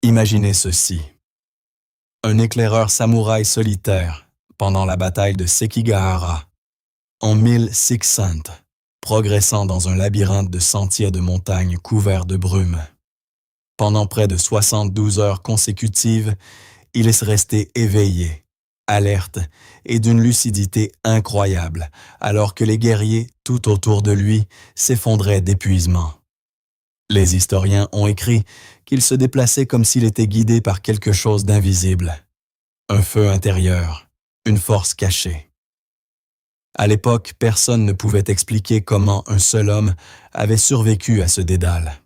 Imaginez ceci. Un éclaireur samouraï solitaire pendant la bataille de Sekigahara, en 1600, progressant dans un labyrinthe de sentiers de montagne couverts de brume. Pendant près de 72 heures consécutives, il est resté éveillé, alerte et d'une lucidité incroyable, alors que les guerriers tout autour de lui s'effondraient d'épuisement. Les historiens ont écrit qu'il se déplaçait comme s'il était guidé par quelque chose d'invisible. Un feu intérieur, une force cachée. À l'époque, personne ne pouvait expliquer comment un seul homme avait survécu à ce dédale.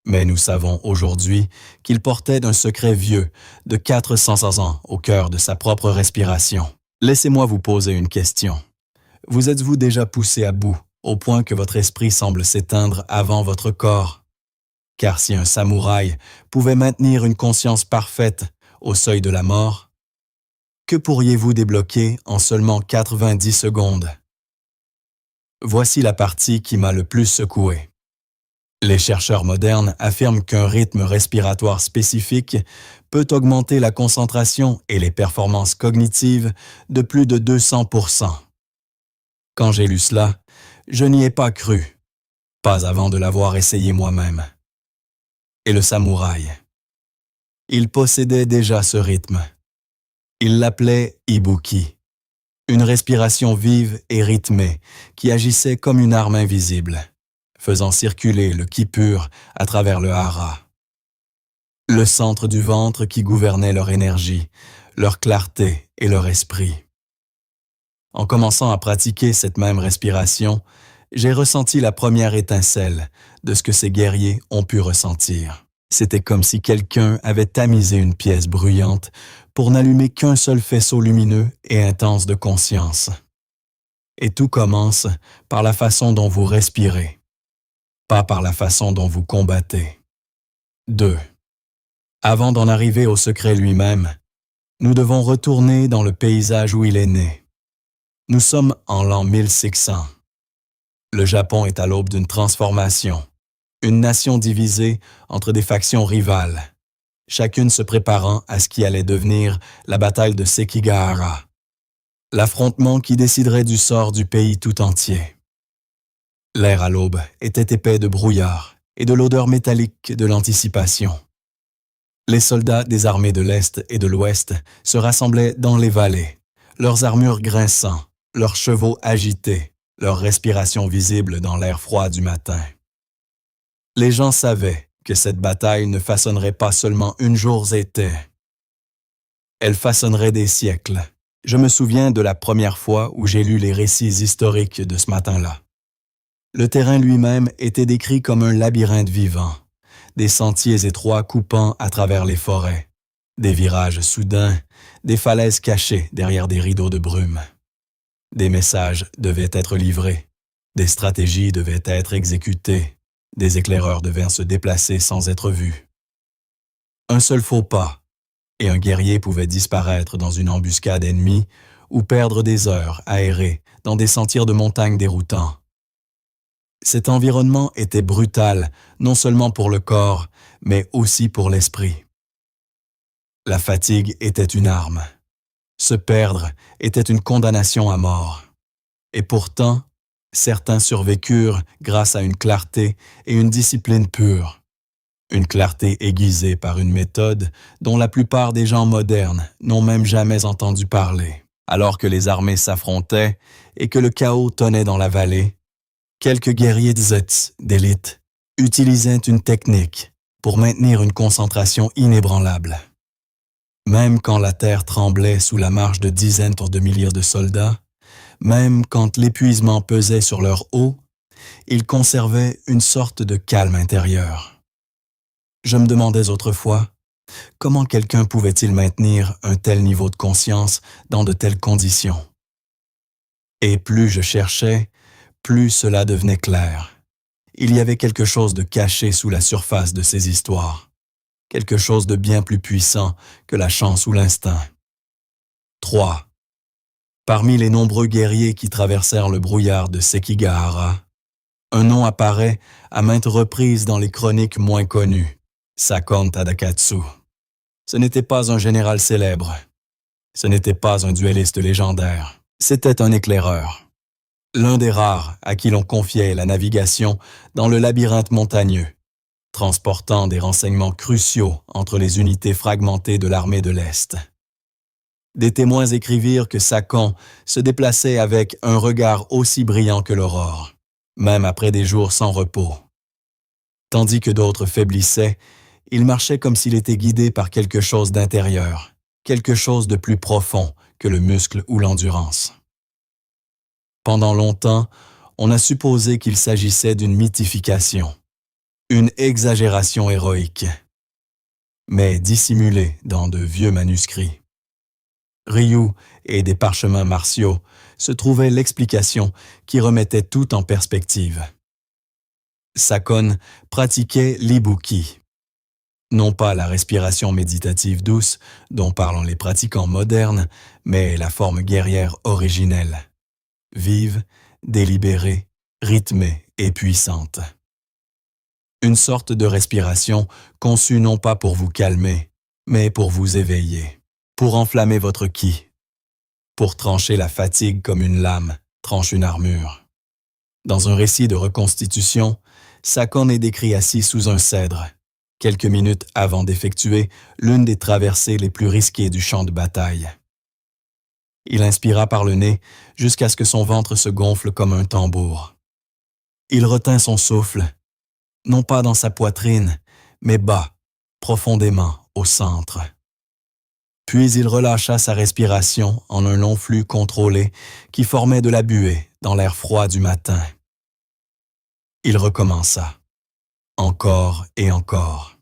Mais nous savons aujourd'hui qu'il portait un secret vieux de 400 ans au cœur de sa propre respiration. Laissez-moi vous poser une question. Vous êtes-vous déjà poussé à bout, au point que votre esprit semble s'éteindre avant votre corps? Car si un samouraï pouvait maintenir une conscience parfaite au seuil de la mort, que pourriez-vous débloquer en seulement 90 secondes? Voici la partie qui m'a le plus secoué. Les chercheurs modernes affirment qu'un rythme respiratoire spécifique peut augmenter la concentration et les performances cognitives de plus de 200%. Quand j'ai lu cela, je n'y ai pas cru, pas avant de l'avoir essayé moi-même. Et le samouraï. Il possédait déjà ce rythme. Il l'appelait Ibuki, une respiration vive et rythmée qui agissait comme une arme invisible, faisant circuler le ki pur à travers le hara. Le centre du ventre qui gouvernait leur énergie, leur clarté et leur esprit. En commençant à pratiquer cette même respiration, j'ai ressenti la première étincelle de ce que ces guerriers ont pu ressentir. C'était comme si quelqu'un avait tamisé une pièce bruyante pour n'allumer qu'un seul faisceau lumineux et intense de conscience. Et tout commence par la façon dont vous respirez, pas par la façon dont vous combattez. 2. Avant d'en arriver au secret lui-même, nous devons retourner dans le paysage où il est né. Nous sommes en l'an 1600. Le Japon est à l'aube d'une transformation, une nation divisée entre des factions rivales, chacune se préparant à ce qui allait devenir la bataille de Sekigahara, l'affrontement qui déciderait du sort du pays tout entier. L'air à l'aube était épais de brouillard et de l'odeur métallique de l'anticipation. Les soldats des armées de l'Est et de l'Ouest se rassemblaient dans les vallées, leurs armures grinçant, leurs chevaux agités, leur respiration visible dans l'air froid du matin. Les gens savaient que cette bataille ne façonnerait pas seulement une journée, elle façonnerait des siècles. Je me souviens de la première fois où j'ai lu les récits historiques de ce matin-là. Le terrain lui-même était décrit comme un labyrinthe vivant, des sentiers étroits coupant à travers les forêts, des virages soudains, des falaises cachées derrière des rideaux de brume. Des messages devaient être livrés, des stratégies devaient être exécutées, des éclaireurs devaient se déplacer sans être vus. Un seul faux pas, et un guerrier pouvait disparaître dans une embuscade ennemie ou perdre des heures à errer dans des sentiers de montagne déroutants. Cet environnement était brutal, non seulement pour le corps, mais aussi pour l'esprit. La fatigue était une arme. Se perdre était une condamnation à mort. Et pourtant, certains survécurent grâce à une clarté et une discipline pure. Une clarté aiguisée par une méthode dont la plupart des gens modernes n'ont même jamais entendu parler. Alors que les armées s'affrontaient et que le chaos tonnait dans la vallée, quelques guerriers d'élite utilisaient une technique pour maintenir une concentration inébranlable. Même quand la terre tremblait sous la marche de dizaines de milliers de soldats, même quand l'épuisement pesait sur leur haut, ils conservaient une sorte de calme intérieur. Je me demandais autrefois, comment quelqu'un pouvait-il maintenir un tel niveau de conscience dans de telles conditions? Et plus je cherchais, plus cela devenait clair. Il y avait quelque chose de caché sous la surface de ces histoires, quelque chose de bien plus puissant que la chance ou l'instinct. 3. Parmi les nombreux guerriers qui traversèrent le brouillard de Sekigahara, un nom apparaît à maintes reprises dans les chroniques moins connues, Sakon Tadakatsu. Ce n'était pas un général célèbre. Ce n'était pas un duelliste légendaire. C'était un éclaireur. L'un des rares à qui l'on confiait la navigation dans le labyrinthe montagneux, transportant des renseignements cruciaux entre les unités fragmentées de l'armée de l'Est. Des témoins écrivirent que Sakon se déplaçait avec un regard aussi brillant que l'aurore, même après des jours sans repos. Tandis que d'autres faiblissaient, il marchait comme s'il était guidé par quelque chose d'intérieur, quelque chose de plus profond que le muscle ou l'endurance. Pendant longtemps, on a supposé qu'il s'agissait d'une mythification, une exagération héroïque, mais dissimulée dans de vieux manuscrits. Ryu et des parchemins martiaux se trouvait l'explication qui remettait tout en perspective. Sakon pratiquait l'ibuki, non pas la respiration méditative douce dont parlent les pratiquants modernes, mais la forme guerrière originelle, vive, délibérée, rythmée et puissante. Une sorte de respiration conçue non pas pour vous calmer, mais pour vous éveiller, pour enflammer votre ki, pour trancher la fatigue comme une lame tranche une armure. Dans un récit de reconstitution, Sakon est décrit assis sous un cèdre, quelques minutes avant d'effectuer l'une des traversées les plus risquées du champ de bataille. Il inspira par le nez jusqu'à ce que son ventre se gonfle comme un tambour. Il retint son souffle, non pas dans sa poitrine, mais bas, profondément au centre. Puis il relâcha sa respiration en un long flux contrôlé qui formait de la buée dans l'air froid du matin. Il recommença, encore et encore,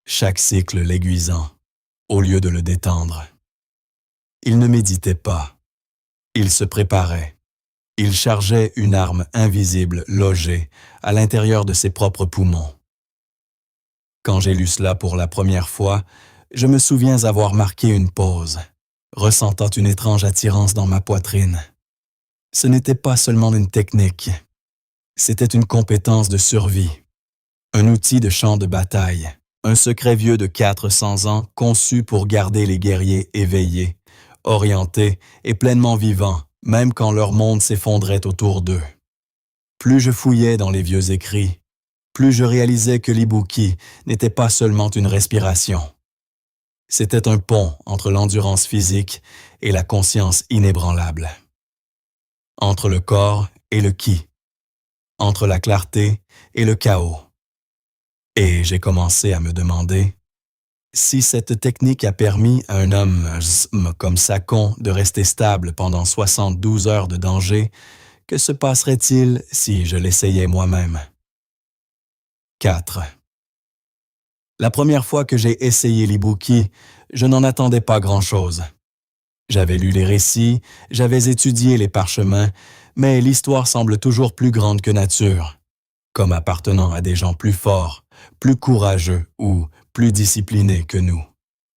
chaque cycle l'aiguisant, au lieu de le détendre. Il ne méditait pas, il se préparait, il chargeait une arme invisible logée à l'intérieur de ses propres poumons. Quand j'ai lu cela pour la première fois, je me souviens avoir marqué une pause, ressentant une étrange attirance dans ma poitrine. Ce n'était pas seulement une technique, c'était une compétence de survie, un outil de champ de bataille, un secret vieux de 400 ans conçu pour garder les guerriers éveillés, orientés et pleinement vivants, même quand leur monde s'effondrait autour d'eux. Plus je fouillais dans les vieux écrits, plus je réalisais que l'ibuki n'était pas seulement une respiration. C'était un pont entre l'endurance physique et la conscience inébranlable. Entre le corps et le ki. Entre la clarté et le chaos. Et j'ai commencé à me demander si cette technique a permis à un homme comme Sakon de rester stable pendant 72 heures de danger, que se passerait-il si je l'essayais moi-même? 4. La première fois que j'ai essayé l'ibuki, je n'en attendais pas grand-chose. J'avais lu les récits, j'avais étudié les parchemins, mais l'histoire semble toujours plus grande que nature, comme appartenant à des gens plus forts, plus courageux ou plus disciplinés que nous.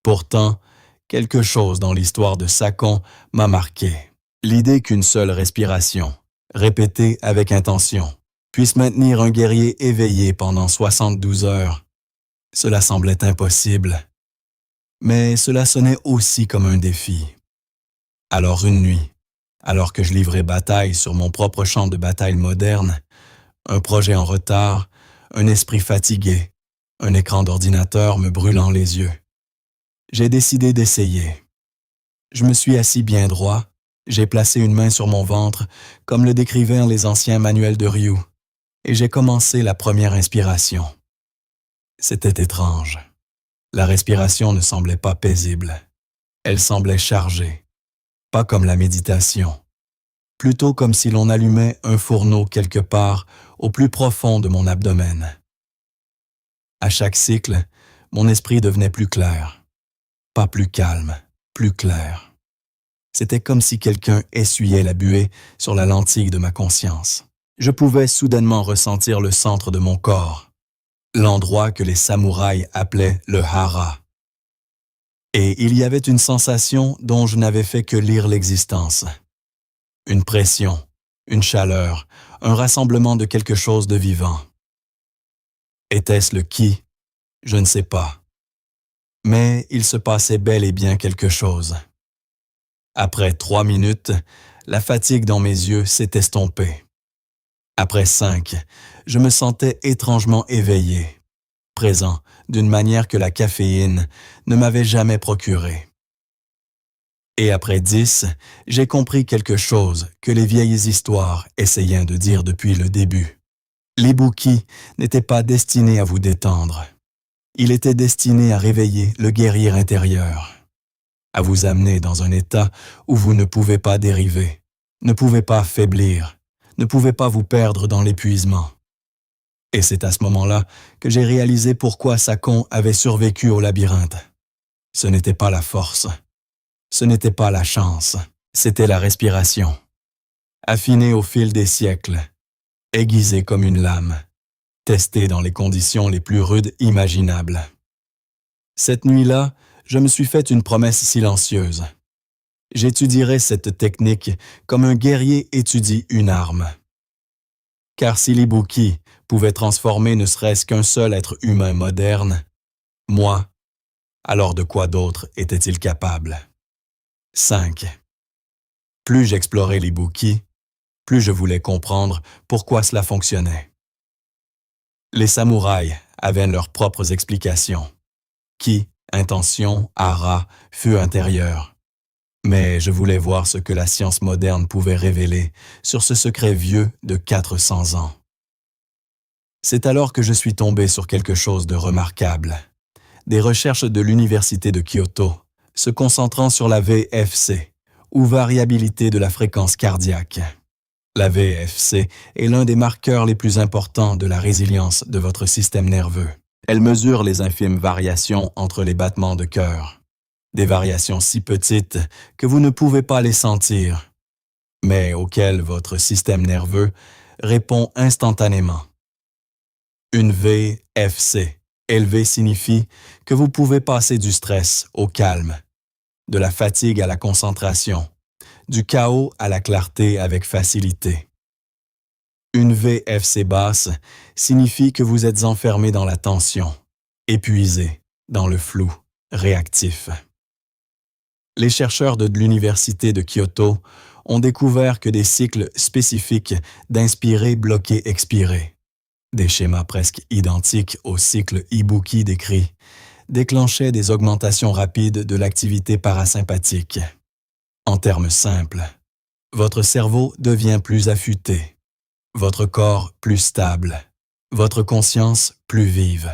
Pourtant, quelque chose dans l'histoire de Sakon m'a marqué. L'idée qu'une seule respiration, répétée avec intention, puisse maintenir un guerrier éveillé pendant 72 heures, cela semblait impossible. Mais cela sonnait aussi comme un défi. Alors une nuit, alors que je livrais bataille sur mon propre champ de bataille moderne, un projet en retard, un esprit fatigué, un écran d'ordinateur me brûlant les yeux. J'ai décidé d'essayer. Je me suis assis bien droit, j'ai placé une main sur mon ventre, comme le décrivaient les anciens manuels de Ryu, et j'ai commencé la première inspiration. C'était étrange. La respiration ne semblait pas paisible. Elle semblait chargée, pas comme la méditation, plutôt comme si l'on allumait un fourneau quelque part au plus profond de mon abdomen. À chaque cycle, mon esprit devenait plus clair, pas plus calme, plus clair. C'était comme si quelqu'un essuyait la buée sur la lentille de ma conscience. Je pouvais soudainement ressentir le centre de mon corps, l'endroit que les samouraïs appelaient le hara. Et il y avait une sensation dont je n'avais fait que lire l'existence. Une pression, une chaleur, un rassemblement de quelque chose de vivant. Était-ce le ki, Je ne sais pas. Mais il se passait bel et bien quelque chose. Après 3 minutes, la fatigue dans mes yeux s'est estompée. Après 5, je me sentais étrangement éveillé, présent d'une manière que la caféine ne m'avait jamais procurée. Et après 10, j'ai compris quelque chose que les vieilles histoires essayaient de dire depuis le début. L'ibuki n'était pas destiné à vous détendre. Il était destiné à réveiller le guerrier intérieur, à vous amener dans un état où vous ne pouvez pas dériver, ne pouvez pas faiblir, ne pouvez pas vous perdre dans l'épuisement. Et c'est à ce moment-là que j'ai réalisé pourquoi Sakon avait survécu au labyrinthe. Ce n'était pas la force, ce n'était pas la chance, c'était la respiration. Affinée au fil des siècles, aiguisée comme une lame, testée dans les conditions les plus rudes imaginables. Cette nuit-là, je me suis fait une promesse silencieuse. J'étudierai cette technique comme un guerrier étudie une arme. Car si l'ibuki pouvait transformer ne serait-ce qu'un seul être humain moderne, moi, alors de quoi d'autre était-il capable? 5. Plus j'explorais l'ibuki, plus je voulais comprendre pourquoi cela fonctionnait. Les samouraïs avaient leurs propres explications. Ki, intention, hara, feu intérieur. Mais je voulais voir ce que la science moderne pouvait révéler sur ce secret vieux de 400 ans. C'est alors que je suis tombé sur quelque chose de remarquable. Des recherches de l'Université de Kyoto, se concentrant sur la VFC, ou variabilité de la fréquence cardiaque. La VFC est l'un des marqueurs les plus importants de la résilience de votre système nerveux. Elle mesure les infimes variations entre les battements de cœur. Des variations si petites que vous ne pouvez pas les sentir, mais auxquelles votre système nerveux répond instantanément. Une VFC élevée signifie que vous pouvez passer du stress au calme, de la fatigue à la concentration, du chaos à la clarté avec facilité. Une VFC basse signifie que vous êtes enfermé dans la tension, épuisé, dans le flou, réactif. Les chercheurs de l'Université de Kyoto ont découvert que des cycles spécifiques d'inspirer, bloquer, expirer, des schémas presque identiques au cycle Ibuki décrit, déclenchaient des augmentations rapides de l'activité parasympathique. En termes simples, votre cerveau devient plus affûté, votre corps plus stable, votre conscience plus vive.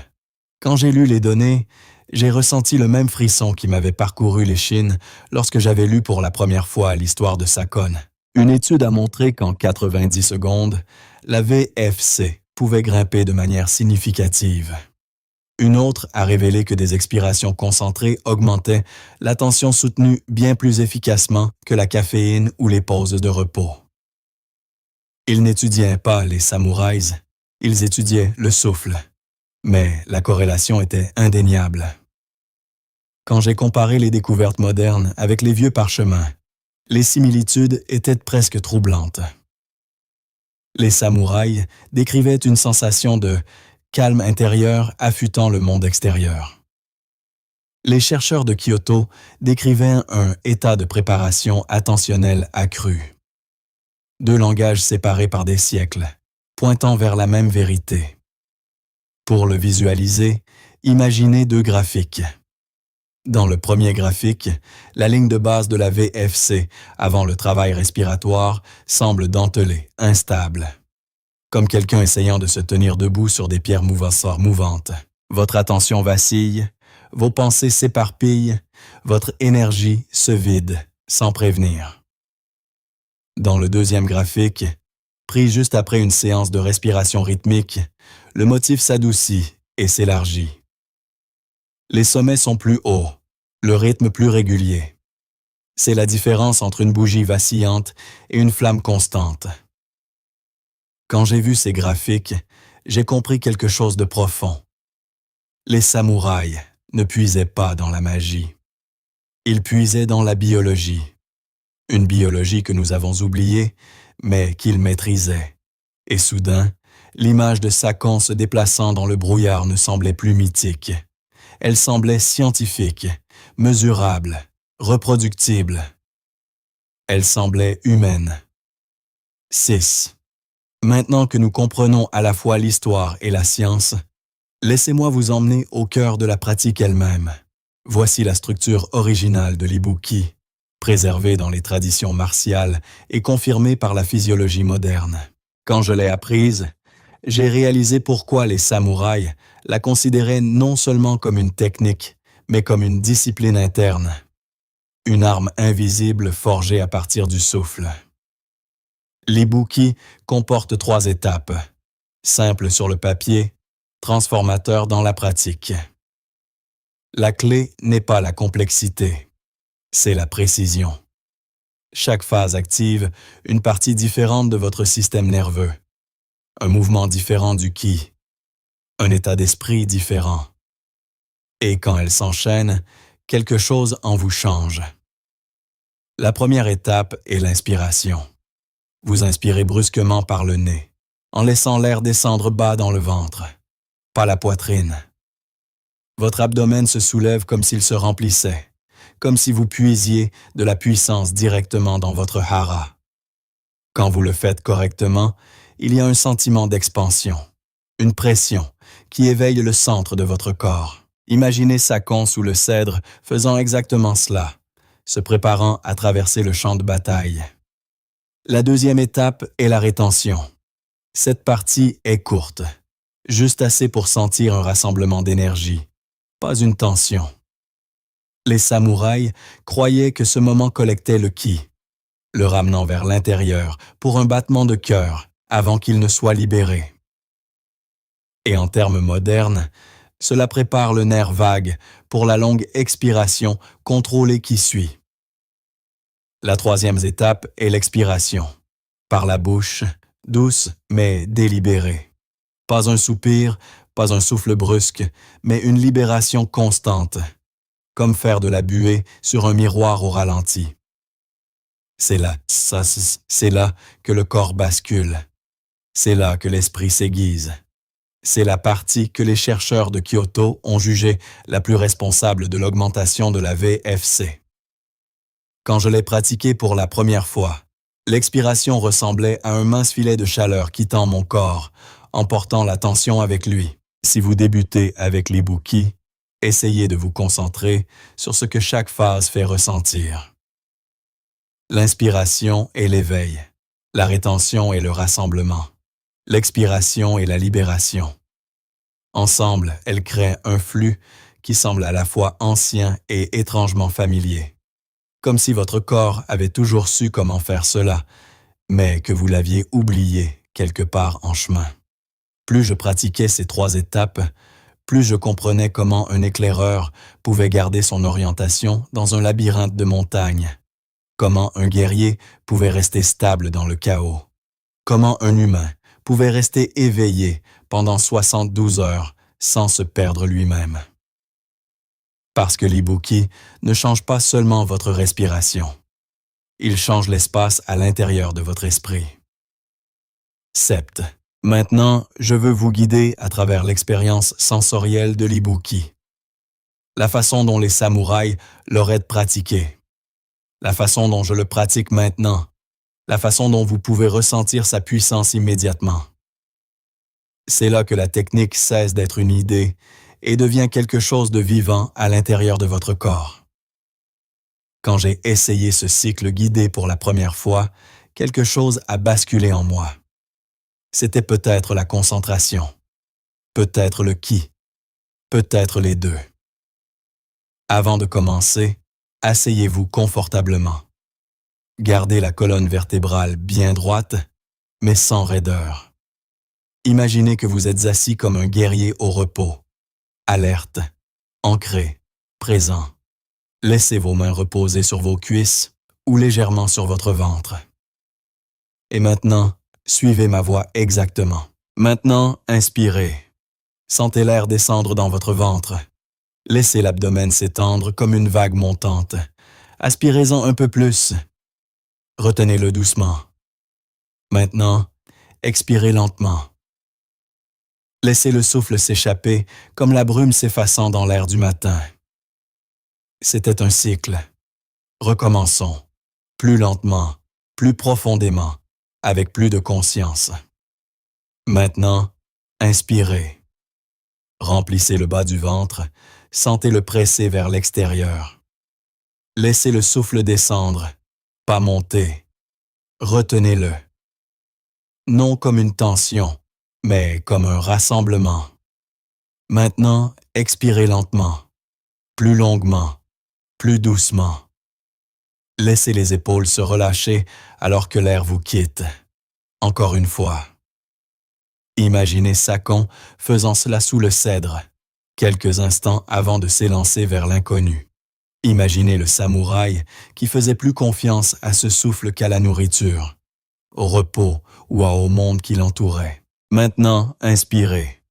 Quand j'ai lu les données, j'ai ressenti le même frisson qui m'avait parcouru l'échine lorsque j'avais lu pour la première fois l'histoire de Sakon. Une étude a montré qu'en 90 secondes, la VFC pouvait grimper de manière significative. Une autre a révélé que des expirations concentrées augmentaient l'attention soutenue bien plus efficacement que la caféine ou les pauses de repos. Ils n'étudiaient pas les samouraïs, ils étudiaient le souffle. Mais la corrélation était indéniable. Quand j'ai comparé les découvertes modernes avec les vieux parchemins, les similitudes étaient presque troublantes. Les samouraïs décrivaient une sensation de calme intérieur affûtant le monde extérieur. Les chercheurs de Kyoto décrivaient un état de préparation attentionnelle accru. Deux langages séparés par des siècles, pointant vers la même vérité. Pour le visualiser, imaginez deux graphiques. Dans le premier graphique, la ligne de base de la VFC avant le travail respiratoire semble dentelée, instable. Comme quelqu'un essayant de se tenir debout sur des pierres mouvantes. Votre attention vacille, vos pensées s'éparpillent, votre énergie se vide, sans prévenir. Dans le deuxième graphique, pris juste après une séance de respiration rythmique, le motif s'adoucit et s'élargit. Les sommets sont plus hauts, le rythme plus régulier. C'est la différence entre une bougie vacillante et une flamme constante. Quand j'ai vu ces graphiques, j'ai compris quelque chose de profond. Les samouraïs ne puisaient pas dans la magie. Ils puisaient dans la biologie. Une biologie que nous avons oubliée, mais qu'ils maîtrisaient. Et soudain, L'image de Sakon se déplaçant dans le brouillard ne semblait plus mythique. Elle semblait scientifique, mesurable, reproductible. Elle semblait humaine. 6. Maintenant que nous comprenons à la fois l'histoire et la science, laissez-moi vous emmener au cœur de la pratique elle-même. Voici la structure originale de l'ibuki, préservée dans les traditions martiales et confirmée par la physiologie moderne. Quand je l'ai apprise, j'ai réalisé pourquoi les samouraïs la considéraient non seulement comme une technique, mais comme une discipline interne. Une arme invisible forgée à partir du souffle. L'ibuki comporte 3 étapes. Simple sur le papier, transformateur dans la pratique. La clé n'est pas la complexité, c'est la précision. Chaque phase active une partie différente de votre système nerveux. Un mouvement différent du ki, un état d'esprit différent. Et quand elles s'enchaînent, quelque chose en vous change. La première étape est l'inspiration. Vous inspirez brusquement par le nez, en laissant l'air descendre bas dans le ventre, pas la poitrine. Votre abdomen se soulève comme s'il se remplissait, comme si vous puisiez de la puissance directement dans votre hara. Quand vous le faites correctement, il y a un sentiment d'expansion, une pression qui éveille le centre de votre corps. Imaginez Sakon sous le cèdre faisant exactement cela, se préparant à traverser le champ de bataille. La deuxième étape est la rétention. Cette partie est courte, juste assez pour sentir un rassemblement d'énergie, pas une tension. Les samouraïs croyaient que ce moment collectait le ki, le ramenant vers l'intérieur pour un battement de cœur avant qu'il ne soit libéré. Et en termes modernes, cela prépare le nerf vague pour la longue expiration contrôlée qui suit. La troisième étape est l'expiration. Par la bouche, douce mais délibérée. Pas un soupir, pas un souffle brusque, mais une libération constante, comme faire de la buée sur un miroir au ralenti. C'est là que le corps bascule. C'est là que l'esprit s'aiguise. C'est la partie que les chercheurs de Kyoto ont jugée la plus responsable de l'augmentation de la VFC. Quand je l'ai pratiqué pour la première fois, l'expiration ressemblait à un mince filet de chaleur quittant mon corps, emportant la tension avec lui. Si vous débutez avec l'ibuki, essayez de vous concentrer sur ce que chaque phase fait ressentir. L'inspiration est l'éveil, la rétention est le rassemblement, l'expiration est la libération. Ensemble, elles créent un flux qui semble à la fois ancien et étrangement familier, comme si votre corps avait toujours su comment faire cela, mais que vous l'aviez oublié quelque part en chemin. Plus je pratiquais ces 3 étapes, plus je comprenais comment un éclaireur pouvait garder son orientation dans un labyrinthe de montagnes, comment un guerrier pouvait rester stable dans le chaos, comment un humain pouvait rester éveillé pendant 72 heures sans se perdre lui-même. Parce que l'ibuki ne change pas seulement votre respiration, il change l'espace à l'intérieur de votre esprit. Sept. Maintenant, je veux vous guider à travers l'expérience sensorielle de l'ibuki. La façon dont les samouraïs l'auraient pratiqué. La façon dont je le pratique maintenant. La façon dont vous pouvez ressentir sa puissance immédiatement. C'est là que la technique cesse d'être une idée et devient quelque chose de vivant à l'intérieur de votre corps. Quand j'ai essayé ce cycle guidé pour la première fois, quelque chose a basculé en moi. C'était peut-être la concentration, peut-être le ki, peut-être les deux. Avant de commencer, asseyez-vous confortablement. Gardez la colonne vertébrale bien droite, mais sans raideur. Imaginez que vous êtes assis comme un guerrier au repos, alerte, ancré, présent. Laissez vos mains reposer sur vos cuisses ou légèrement sur votre ventre. Et maintenant, suivez ma voix exactement. Maintenant, inspirez. Sentez l'air descendre dans votre ventre. Laissez l'abdomen s'étendre comme une vague montante. Aspirez-en un peu plus. Retenez-le doucement. Maintenant, expirez lentement. Laissez le souffle s'échapper comme la brume s'effaçant dans l'air du matin. C'était un cycle. Recommençons, plus lentement, plus profondément, avec plus de conscience. Maintenant, inspirez. Remplissez le bas du ventre, sentez-le presser vers l'extérieur. Laissez le souffle descendre, pas monter. Retenez-le. Non comme une tension, mais comme un rassemblement. Maintenant, expirez lentement, plus longuement, plus doucement. Laissez les épaules se relâcher alors que l'air vous quitte. Encore une fois. Imaginez Sakon faisant cela sous le cèdre, quelques instants avant de s'élancer vers l'inconnu. Imaginez le samouraï qui faisait plus confiance à ce souffle qu'à la nourriture, au repos ou au monde qui l'entourait. Maintenant, inspirez.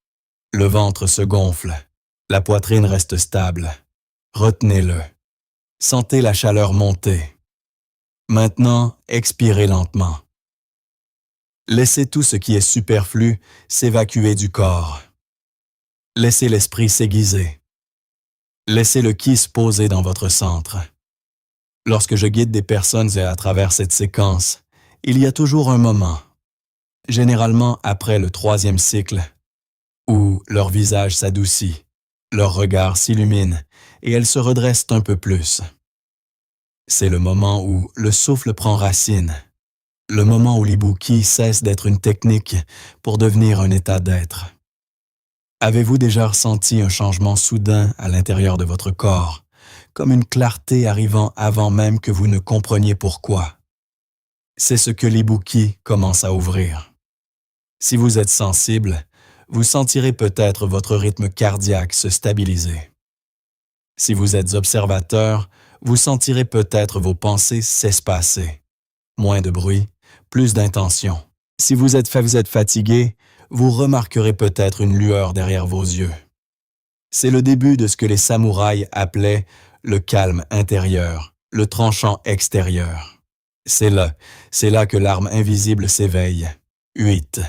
Le ventre se gonfle, la poitrine reste stable. Retenez-le. Sentez la chaleur monter. Maintenant, expirez lentement. Laissez tout ce qui est superflu s'évacuer du corps. Laissez l'esprit s'aiguiser. Laissez le ki se poser dans votre centre. Lorsque je guide des personnes à travers cette séquence, il y a toujours un moment, généralement après le 3e cycle, où leur visage s'adoucit, leur regard s'illumine et elles se redressent un peu plus. C'est le moment où le souffle prend racine, le moment où l'ibuki cesse d'être une technique pour devenir un état d'être. Avez-vous déjà ressenti un changement soudain à l'intérieur de votre corps, comme une clarté arrivant avant même que vous ne compreniez pourquoi? C'est ce que l'ibuki commence à ouvrir. Si vous êtes sensible, vous sentirez peut-être votre rythme cardiaque se stabiliser. Si vous êtes observateur, vous sentirez peut-être vos pensées s'espacer. Moins de bruit, plus d'intention. Si vous êtes fatigué, vous remarquerez peut-être une lueur derrière vos yeux. C'est le début de ce que les samouraïs appelaient le calme intérieur, le tranchant extérieur. C'est là que l'arme invisible s'éveille. 8.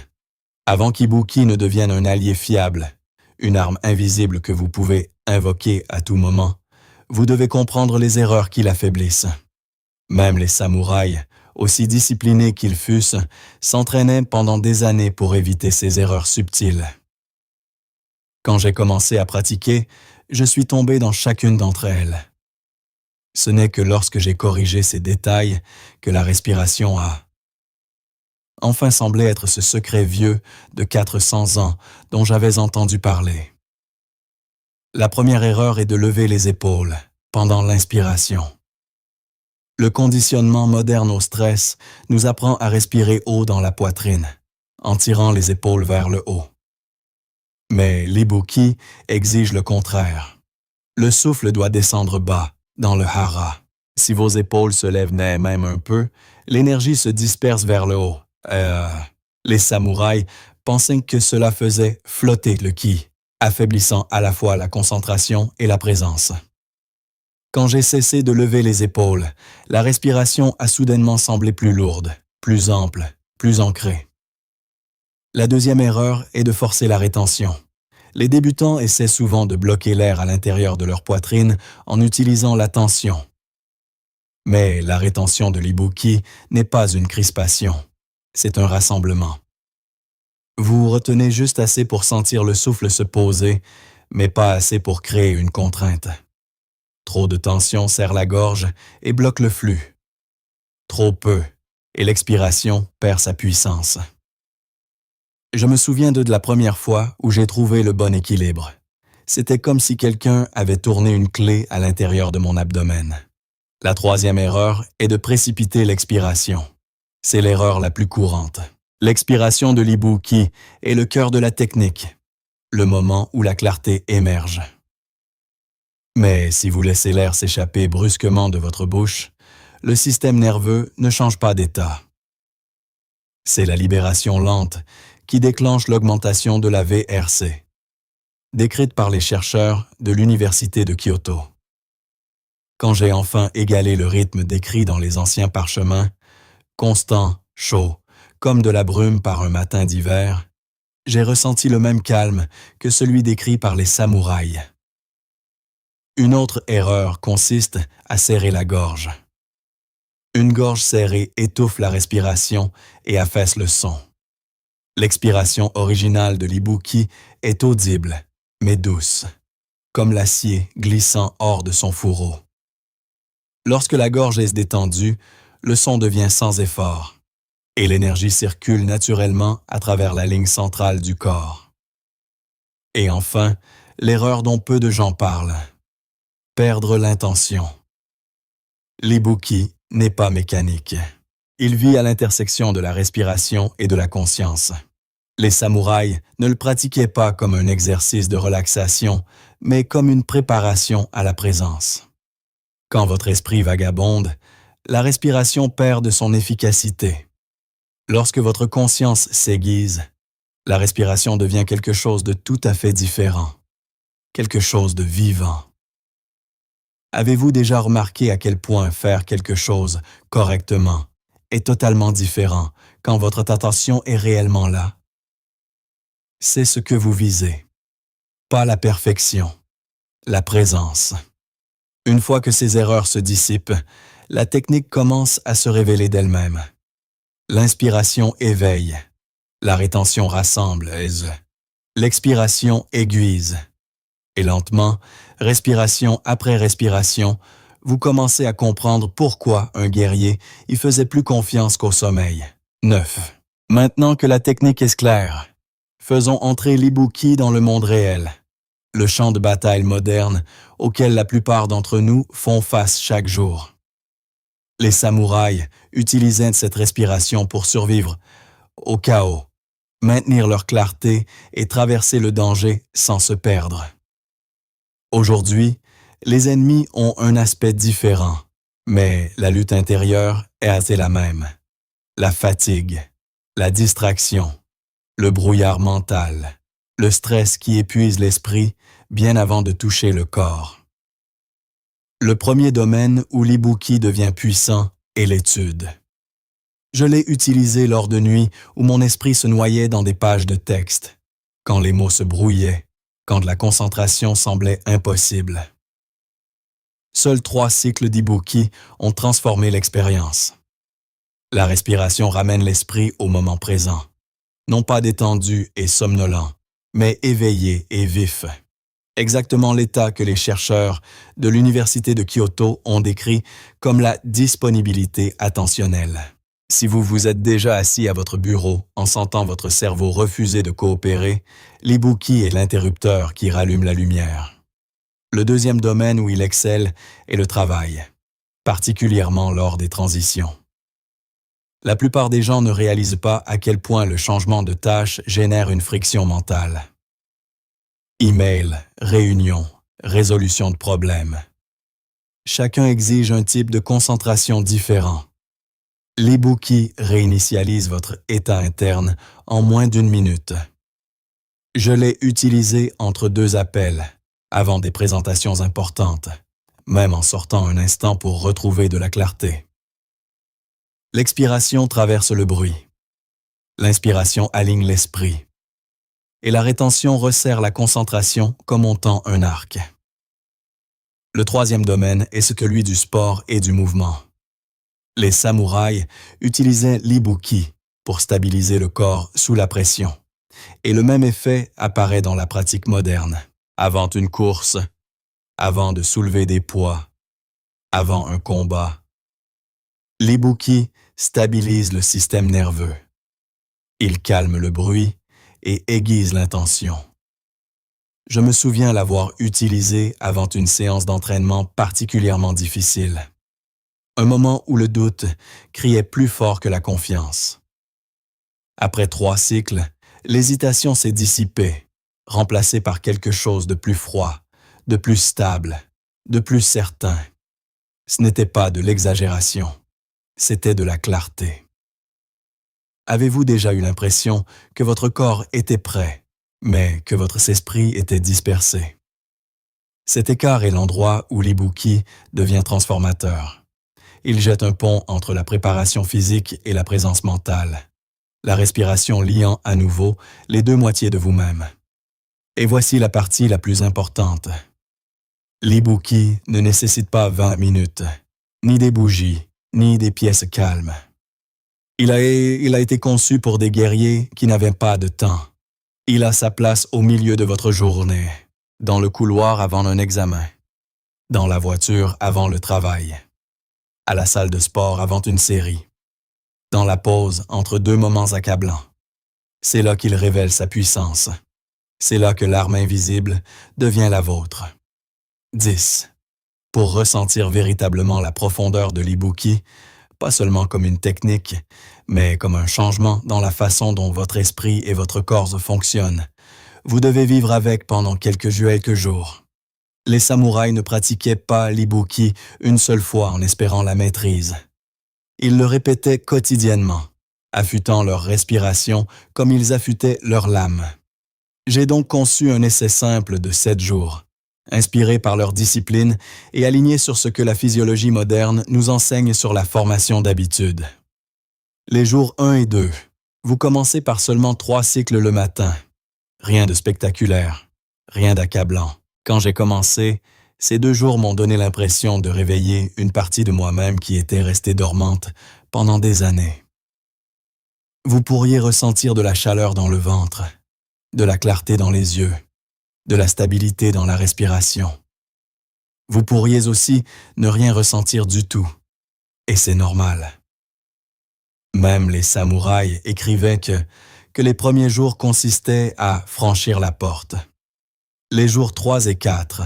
Avant qu'Ibuki ne devienne un allié fiable, une arme invisible que vous pouvez invoquer à tout moment, vous devez comprendre les erreurs qui l'affaiblissent. Même les samouraïs, aussi disciplinés qu'ils fussent, s'entraînaient pendant des années pour éviter ces erreurs subtiles. Quand j'ai commencé à pratiquer, je suis tombé dans chacune d'entre elles. Ce n'est que lorsque j'ai corrigé ces détails que la respiration a enfin semblé être ce secret vieux de 400 ans dont j'avais entendu parler. La première erreur est de lever les épaules pendant l'inspiration. Le conditionnement moderne au stress nous apprend à respirer haut dans la poitrine, en tirant les épaules vers le haut. Mais l'ibuki exige le contraire. Le souffle doit descendre bas, dans le hara. Si vos épaules se lèvent même un peu, l'énergie se disperse vers le haut. Les samouraïs pensaient que cela faisait flotter le ki, affaiblissant à la fois la concentration et la présence. Quand j'ai cessé de lever les épaules, la respiration a soudainement semblé plus lourde, plus ample, plus ancrée. La deuxième erreur est de forcer la rétention. Les débutants essaient souvent de bloquer l'air à l'intérieur de leur poitrine en utilisant la tension. Mais la rétention de l'ibuki n'est pas une crispation, c'est un rassemblement. Vous retenez juste assez pour sentir le souffle se poser, mais pas assez pour créer une contrainte. Trop de tension serre la gorge et bloque le flux. Trop peu, et l'expiration perd sa puissance. Je me souviens de la première fois où j'ai trouvé le bon équilibre. C'était comme si quelqu'un avait tourné une clé à l'intérieur de mon abdomen. La troisième erreur est de précipiter l'expiration. C'est l'erreur la plus courante. L'expiration de l'ibuki est le cœur de la technique, le moment où la clarté émerge. Mais si vous laissez l'air s'échapper brusquement de votre bouche, le système nerveux ne change pas d'état. C'est la libération lente qui déclenche l'augmentation de la VRC, décrite par les chercheurs de l'Université de Kyoto. Quand j'ai enfin égalé le rythme décrit dans les anciens parchemins, constant, chaud, comme de la brume par un matin d'hiver, j'ai ressenti le même calme que celui décrit par les samouraïs. Une autre erreur consiste à serrer la gorge. Une gorge serrée étouffe la respiration et affaisse le son. L'expiration originale de l'ibuki est audible, mais douce, comme l'acier glissant hors de son fourreau. Lorsque la gorge est détendue, le son devient sans effort, et l'énergie circule naturellement à travers la ligne centrale du corps. Et enfin, l'erreur dont peu de gens parlent. Perdre l'intention. L'ibuki n'est pas mécanique. Il vit à l'intersection de la respiration et de la conscience. Les samouraïs ne le pratiquaient pas comme un exercice de relaxation, mais comme une préparation à la présence. Quand votre esprit vagabonde, la respiration perd de son efficacité. Lorsque votre conscience s'aiguise, la respiration devient quelque chose de tout à fait différent, quelque chose de vivant. Avez-vous déjà remarqué à quel point faire quelque chose correctement est totalement différent quand votre attention est réellement là? C'est ce que vous visez. Pas la perfection, la présence. Une fois que ces erreurs se dissipent, la technique commence à se révéler d'elle-même. L'inspiration éveille, la rétention rassemble, l'expiration aiguise. Et lentement, respiration après respiration, vous commencez à comprendre pourquoi un guerrier y faisait plus confiance qu'au sommeil. 9. Maintenant que la technique est claire, faisons entrer l'ibuki dans le monde réel, le champ de bataille moderne auquel la plupart d'entre nous font face chaque jour. Les samouraïs utilisaient cette respiration pour survivre au chaos, maintenir leur clarté et traverser le danger sans se perdre. Aujourd'hui, les ennemis ont un aspect différent, mais la lutte intérieure est assez la même. La fatigue, la distraction, le brouillard mental, le stress qui épuise l'esprit bien avant de toucher le corps. Le premier domaine où l'ibuki devient puissant est l'étude. Je l'ai utilisé lors de nuits où mon esprit se noyait dans des pages de texte, quand les mots se brouillaient, quand la concentration semblait impossible. Seuls 3 cycles d'ibuki ont transformé l'expérience. La respiration ramène l'esprit au moment présent, non pas détendu et somnolent, mais éveillé et vif. Exactement l'état que les chercheurs de l'Université de Kyoto ont décrit comme la disponibilité attentionnelle. Si vous vous êtes déjà assis à votre bureau en sentant votre cerveau refuser de coopérer, l'ibuki est l'interrupteur qui rallume la lumière. Le deuxième domaine où il excelle est le travail, particulièrement lors des transitions. La plupart des gens ne réalisent pas à quel point le changement de tâche génère une friction mentale. Email, réunion, résolution de problèmes. Chacun exige un type de concentration différent. L'ibuki réinitialise votre état interne en moins d'1 minute. Je l'ai utilisé entre 2 appels, avant des présentations importantes, même en sortant un instant pour retrouver de la clarté. L'expiration traverse le bruit. L'inspiration aligne l'esprit. Et la rétention resserre la concentration comme on tend un arc. Le troisième domaine est celui du sport et du mouvement. Les samouraïs utilisaient l'ibuki pour stabiliser le corps sous la pression. Et le même effet apparaît dans la pratique moderne, avant une course, avant de soulever des poids, avant un combat. L'ibuki stabilise le système nerveux. Il calme le bruit et aiguise l'intention. Je me souviens l'avoir utilisé avant une séance d'entraînement particulièrement difficile. Un moment où le doute criait plus fort que la confiance. Après 3 cycles, l'hésitation s'est dissipée, remplacée par quelque chose de plus froid, de plus stable, de plus certain. Ce n'était pas de l'exagération, c'était de la clarté. Avez-vous déjà eu l'impression que votre corps était prêt, mais que votre esprit était dispersé? Cet écart est l'endroit où l'ibuki devient transformateur. Il jette un pont entre la préparation physique et la présence mentale. la respiration liant à nouveau les deux moitiés de vous-même. Et voici la partie la plus importante. L'ibuki ne nécessite pas 20 minutes, ni des bougies, ni des pièces calmes. Il a été conçu pour des guerriers qui n'avaient pas de temps. Il a sa place au milieu de votre journée, dans le couloir avant un examen, dans la voiture avant le travail, à la salle de sport avant une série, dans la pause entre deux moments accablants. C'est là qu'il révèle sa puissance. C'est là que l'arme invisible devient la vôtre. 10. Pour ressentir véritablement la profondeur de l'ibuki, pas seulement comme une technique, mais comme un changement dans la façon dont votre esprit et votre corps fonctionnent, vous devez vivre avec pendant quelques jours. Les samouraïs ne pratiquaient pas l'ibuki une seule fois en espérant la maîtrise. Ils le répétaient quotidiennement, affûtant leur respiration comme ils affûtaient leur lame. J'ai donc conçu un essai simple de 7 jours, inspiré par leur discipline et aligné sur ce que la physiologie moderne nous enseigne sur la formation d'habitudes. Les jours 1 et 2, vous commencez par seulement 3 cycles le matin. Rien de spectaculaire, rien d'accablant. Quand j'ai commencé, ces 2 jours m'ont donné l'impression de réveiller une partie de moi-même qui était restée dormante pendant des années. Vous pourriez ressentir de la chaleur dans le ventre, de la clarté dans les yeux, de la stabilité dans la respiration. Vous pourriez aussi ne rien ressentir du tout, et c'est normal. Même les samouraïs écrivaient que les premiers jours consistaient à franchir la porte. Les jours 3 et 4,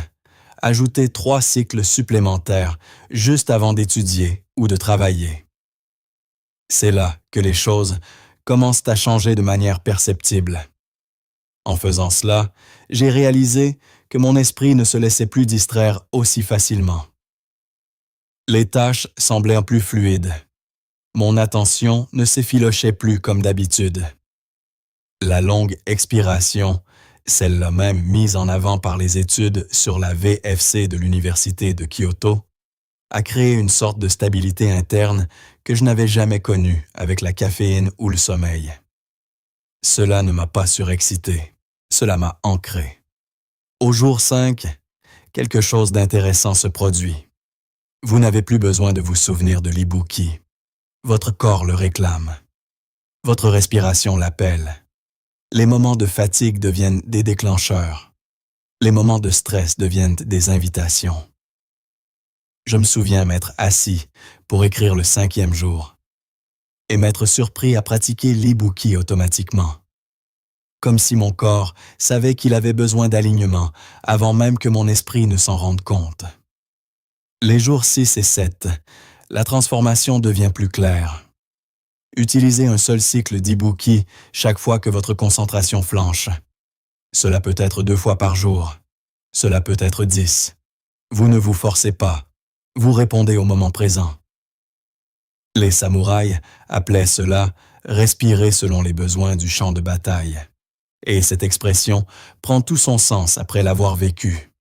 ajoutez 3 cycles supplémentaires juste avant d'étudier ou de travailler. C'est là que les choses commencent à changer de manière perceptible. En faisant cela, j'ai réalisé que mon esprit ne se laissait plus distraire aussi facilement. Les tâches semblaient plus fluides. Mon attention ne s'effilochait plus comme d'habitude. La longue expiration, celle-là même mise en avant par les études sur la VFC de l'Université de Kyoto, a créé une sorte de stabilité interne que je n'avais jamais connue avec la caféine ou le sommeil. Cela ne m'a pas surexcité, cela m'a ancré. Au jour 5, quelque chose d'intéressant se produit. Vous n'avez plus besoin de vous souvenir de l'ibuki. Votre corps le réclame. Votre respiration l'appelle. Les moments de fatigue deviennent des déclencheurs. Les moments de stress deviennent des invitations. Je me souviens m'être assis pour écrire le 5e jour et m'être surpris à pratiquer l'ibuki automatiquement. Comme si mon corps savait qu'il avait besoin d'alignement avant même que mon esprit ne s'en rende compte. Les jours 6 et 7, la transformation devient plus claire. Utilisez un seul cycle d'ibuki chaque fois que votre concentration flanche. Cela peut être 2 fois par jour. Cela peut être 10. Vous ne vous forcez pas. Vous répondez au moment présent. Les samouraïs appelaient cela « respirer selon les besoins du champ de bataille ». Et cette expression prend tout son sens après l'avoir vécue.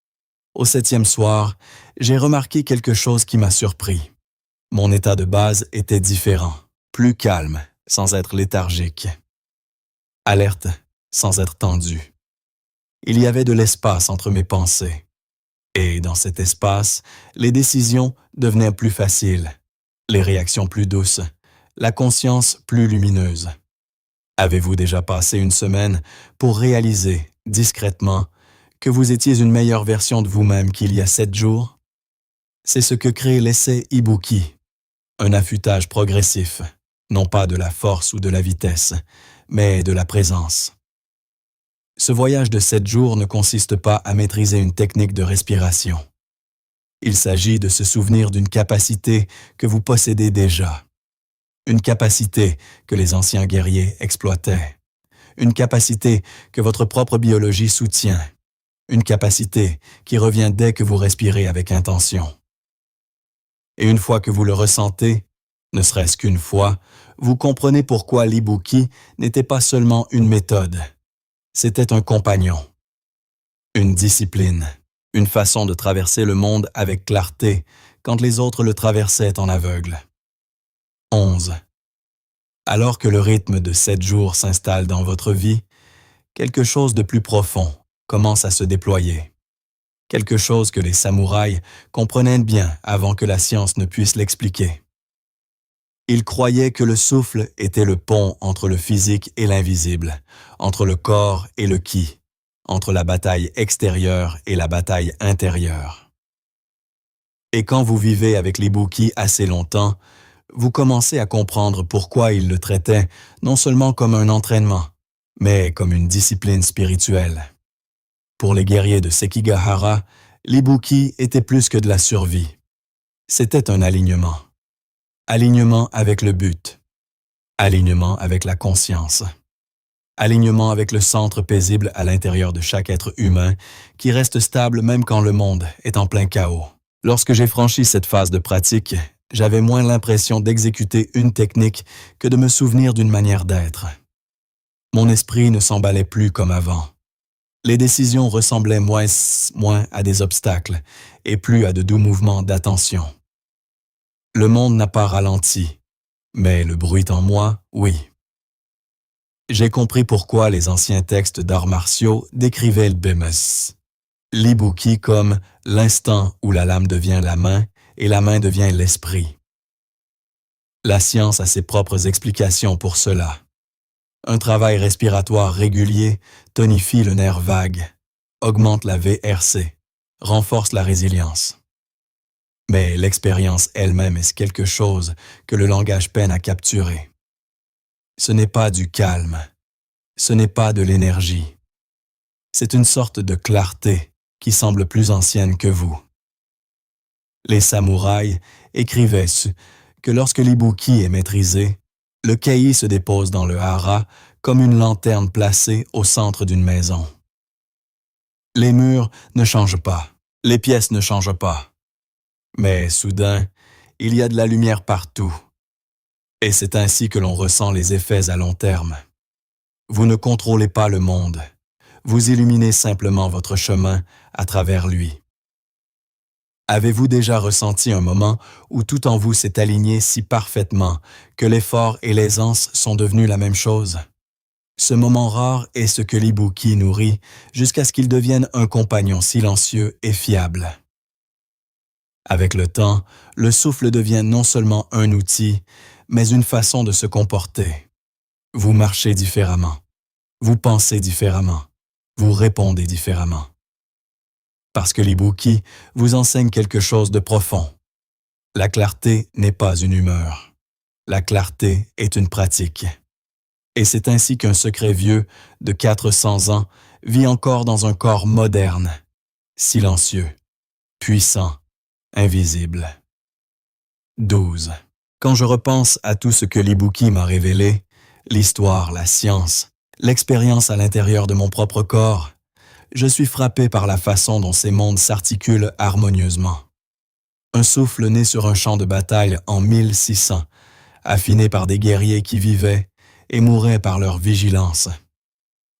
Au 7e soir, j'ai remarqué quelque chose qui m'a surpris. Mon état de base était différent, plus calme, sans être léthargique. Alerte, sans être tendu. Il y avait de l'espace entre mes pensées. Et dans cet espace, les décisions devenaient plus faciles, les réactions plus douces, la conscience plus lumineuse. Avez-vous déjà passé une semaine pour réaliser, discrètement, que vous étiez une meilleure version de vous-même qu'il y a 7 jours? C'est ce que crée l'essai Ibuki, un affûtage progressif, non pas de la force ou de la vitesse, mais de la présence. Ce voyage de 7 jours ne consiste pas à maîtriser une technique de respiration. Il s'agit de se souvenir d'une capacité que vous possédez déjà. Une capacité que les anciens guerriers exploitaient. Une capacité que votre propre biologie soutient. Une capacité qui revient dès que vous respirez avec intention. Et une fois que vous le ressentez, ne serait-ce qu'une fois, vous comprenez pourquoi l'ibuki n'était pas seulement une méthode. C'était un compagnon, une discipline, une façon de traverser le monde avec clarté quand les autres le traversaient en aveugle. 11. Alors que le rythme de 7 jours s'installe dans votre vie, quelque chose de plus profond commence à se déployer. Quelque chose que les samouraïs comprenaient bien avant que la science ne puisse l'expliquer. Ils croyaient que le souffle était le pont entre le physique et l'invisible, entre le corps et le ki, entre la bataille extérieure et la bataille intérieure. Et quand vous vivez avec l'Ibuki assez longtemps, vous commencez à comprendre pourquoi ils le traitaient non seulement comme un entraînement, mais comme une discipline spirituelle. Pour les guerriers de Sekigahara, l'Ibuki était plus que de la survie. C'était un alignement. Alignement avec le but. Alignement avec la conscience. Alignement avec le centre paisible à l'intérieur de chaque être humain qui reste stable même quand le monde est en plein chaos. Lorsque j'ai franchi cette phase de pratique, j'avais moins l'impression d'exécuter une technique que de me souvenir d'une manière d'être. Mon esprit ne s'emballait plus comme avant. Les décisions ressemblaient moins à des obstacles et plus à de doux mouvements d'attention. Le monde n'a pas ralenti, mais le bruit en moi, oui. J'ai compris pourquoi les anciens textes d'arts martiaux décrivaient le Bemes, l'Ibuki comme l'instant où la lame devient la main et la main devient l'esprit. La science a ses propres explications pour cela. Un travail respiratoire régulier tonifie le nerf vague, augmente la VRC, renforce la résilience. Mais l'expérience elle-même est quelque chose que le langage peine à capturer. Ce n'est pas du calme, ce n'est pas de l'énergie. C'est une sorte de clarté qui semble plus ancienne que vous. Les samouraïs écrivaient que lorsque l'Ibuki est maîtrisé, le kei se dépose dans le hara comme une lanterne placée au centre d'une maison. Les murs ne changent pas, les pièces ne changent pas. Mais soudain, il y a de la lumière partout. Et c'est ainsi que l'on ressent les effets à long terme. Vous ne contrôlez pas le monde. Vous illuminez simplement votre chemin à travers lui. Avez-vous déjà ressenti un moment où tout en vous s'est aligné si parfaitement que l'effort et l'aisance sont devenus la même chose? Ce moment rare est ce que l'Ibuki nourrit jusqu'à ce qu'il devienne un compagnon silencieux et fiable. Avec le temps, le souffle devient non seulement un outil, mais une façon de se comporter. Vous marchez différemment. Vous pensez différemment. Vous répondez différemment. Parce que l'Ibuki vous enseigne quelque chose de profond. La clarté n'est pas une humeur. La clarté est une pratique. Et c'est ainsi qu'un secret vieux de 400 ans vit encore dans un corps moderne, silencieux, puissant, invisible. 12. Quand je repense à tout ce que l'Ibuki m'a révélé, l'histoire, la science, l'expérience à l'intérieur de mon propre corps, je suis frappé par la façon dont ces mondes s'articulent harmonieusement. Un souffle né sur un champ de bataille en 1600, affiné par des guerriers qui vivaient et mouraient par leur vigilance,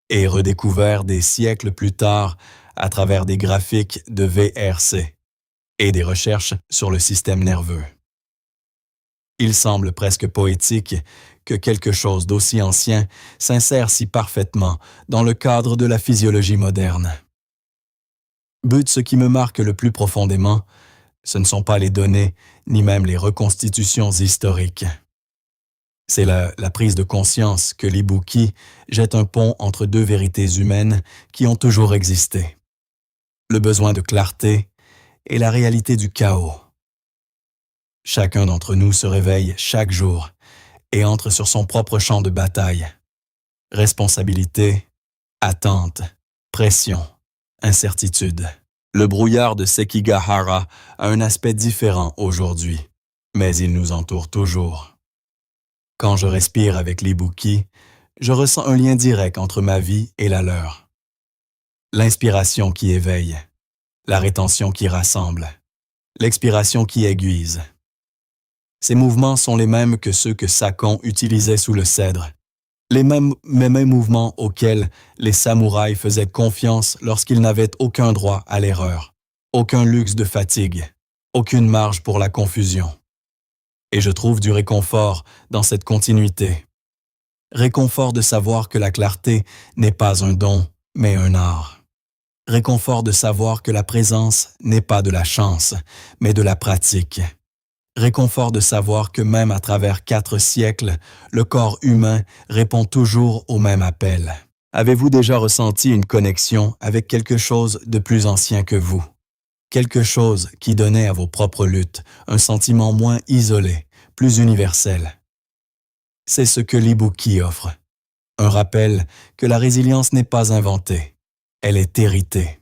et redécouvert des siècles plus tard à travers des graphiques de VRC et des recherches sur le système nerveux. Il semble presque poétique que quelque chose d'aussi ancien s'insère si parfaitement dans le cadre de la physiologie moderne. But, ce qui me marque le plus profondément, ce ne sont pas les données, ni même les reconstitutions historiques. C'est la prise de conscience que l'Ibuki jette un pont entre deux vérités humaines qui ont toujours existé. Le besoin de clarté et la réalité du chaos. Chacun d'entre nous se réveille chaque jour et entre sur son propre champ de bataille. Responsabilité, attente, pression, incertitude. Le brouillard de Sekigahara a un aspect différent aujourd'hui, mais il nous entoure toujours. Quand je respire avec l'Ibuki, je ressens un lien direct entre ma vie et la leur. L'inspiration qui éveille, la rétention qui rassemble, l'expiration qui aiguise. Ces mouvements sont les mêmes que ceux que Sakon utilisait sous le cèdre, les mêmes mouvements auxquels les samouraïs faisaient confiance lorsqu'ils n'avaient aucun droit à l'erreur, aucun luxe de fatigue, aucune marge pour la confusion. Et je trouve du réconfort dans cette continuité. Réconfort de savoir que la clarté n'est pas un don, mais un art. Réconfort de savoir que la présence n'est pas de la chance, mais de la pratique. Réconfort de savoir que même à travers 4 siècles, le corps humain répond toujours au même appel. Avez-vous déjà ressenti une connexion avec quelque chose de plus ancien que vous? Quelque chose qui donnait à vos propres luttes un sentiment moins isolé, plus universel. C'est ce que l'Ibuki offre. Un rappel que la résilience n'est pas inventée, elle est héritée.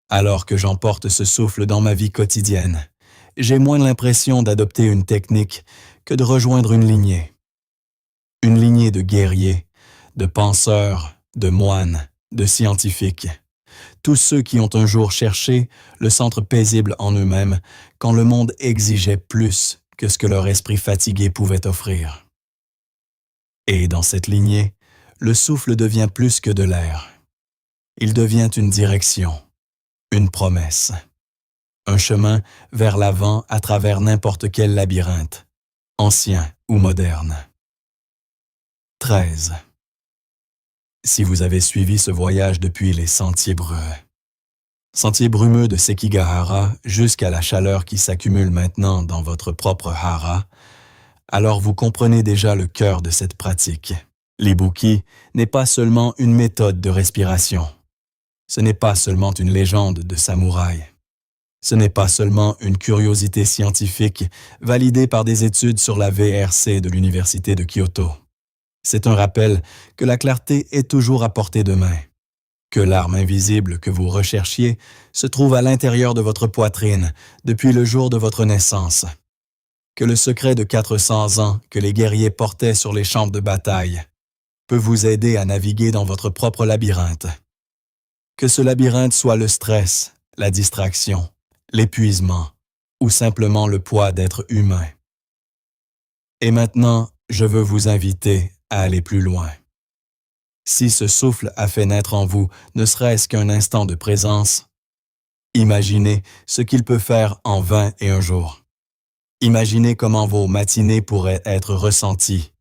Alors que j'emporte ce souffle dans ma vie quotidienne, j'ai moins l'impression d'adopter une technique que de rejoindre une lignée. Une lignée de guerriers, de penseurs, de moines, de scientifiques. Tous ceux qui ont un jour cherché le centre paisible en eux-mêmes quand le monde exigeait plus que ce que leur esprit fatigué pouvait offrir. Et dans cette lignée, le souffle devient plus que de l'air. Il devient une direction, une promesse, un chemin vers l'avant à travers n'importe quel labyrinthe, ancien ou moderne. 13. Si vous avez suivi ce voyage depuis les sentiers brumeux de Sekigahara jusqu'à la chaleur qui s'accumule maintenant dans votre propre hara, alors vous comprenez déjà le cœur de cette pratique. L'ibuki n'est pas seulement une méthode de respiration. Ce n'est pas seulement une légende de samouraï. Ce n'est pas seulement une curiosité scientifique validée par des études sur la VRC de l'Université de Kyoto. C'est un rappel que la clarté est toujours à portée de main, que l'arme invisible que vous recherchiez se trouve à l'intérieur de votre poitrine depuis le jour de votre naissance, que le secret de 400 ans que les guerriers portaient sur les champs de bataille peut vous aider à naviguer dans votre propre labyrinthe. Que ce labyrinthe soit le stress, la distraction, l'épuisement ou simplement le poids d'être humain. Et maintenant, je veux vous inviter à aller plus loin. Si ce souffle a fait naître en vous ne serait-ce qu'un instant de présence, imaginez ce qu'il peut faire en 21 jours. Imaginez comment vos matinées pourraient être ressenties.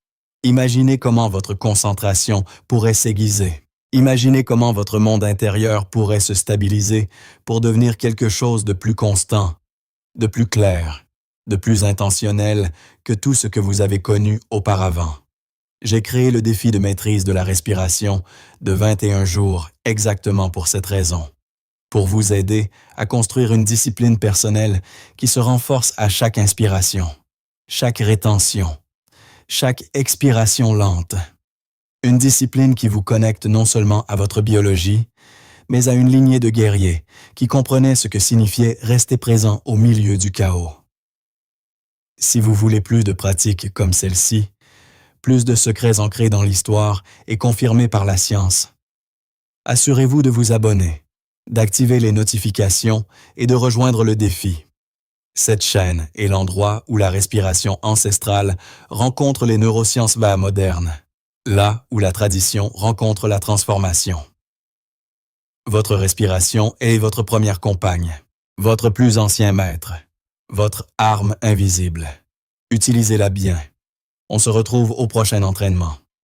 Imaginez comment votre concentration pourrait s'aiguiser. Imaginez comment votre monde intérieur pourrait se stabiliser pour devenir quelque chose de plus constant, de plus clair, de plus intentionnel que tout ce que vous avez connu auparavant. J'ai créé le défi de maîtrise de la respiration de 21 jours exactement pour cette raison, pour vous aider à construire une discipline personnelle qui se renforce à chaque inspiration, chaque rétention, chaque expiration lente. Une discipline qui vous connecte non seulement à votre biologie, mais à une lignée de guerriers qui comprenaient ce que signifiait rester présent au milieu du chaos. Si vous voulez plus de pratiques comme celle-ci, plus de secrets ancrés dans l'histoire et confirmés par la science, assurez-vous de vous abonner, d'activer les notifications et de rejoindre le défi. Cette chaîne est l'endroit où la respiration ancestrale rencontre les neurosciences modernes, là où la tradition rencontre la transformation. Votre respiration est votre première compagne, votre plus ancien maître, votre arme invisible. Utilisez-la bien. On se retrouve au prochain entraînement.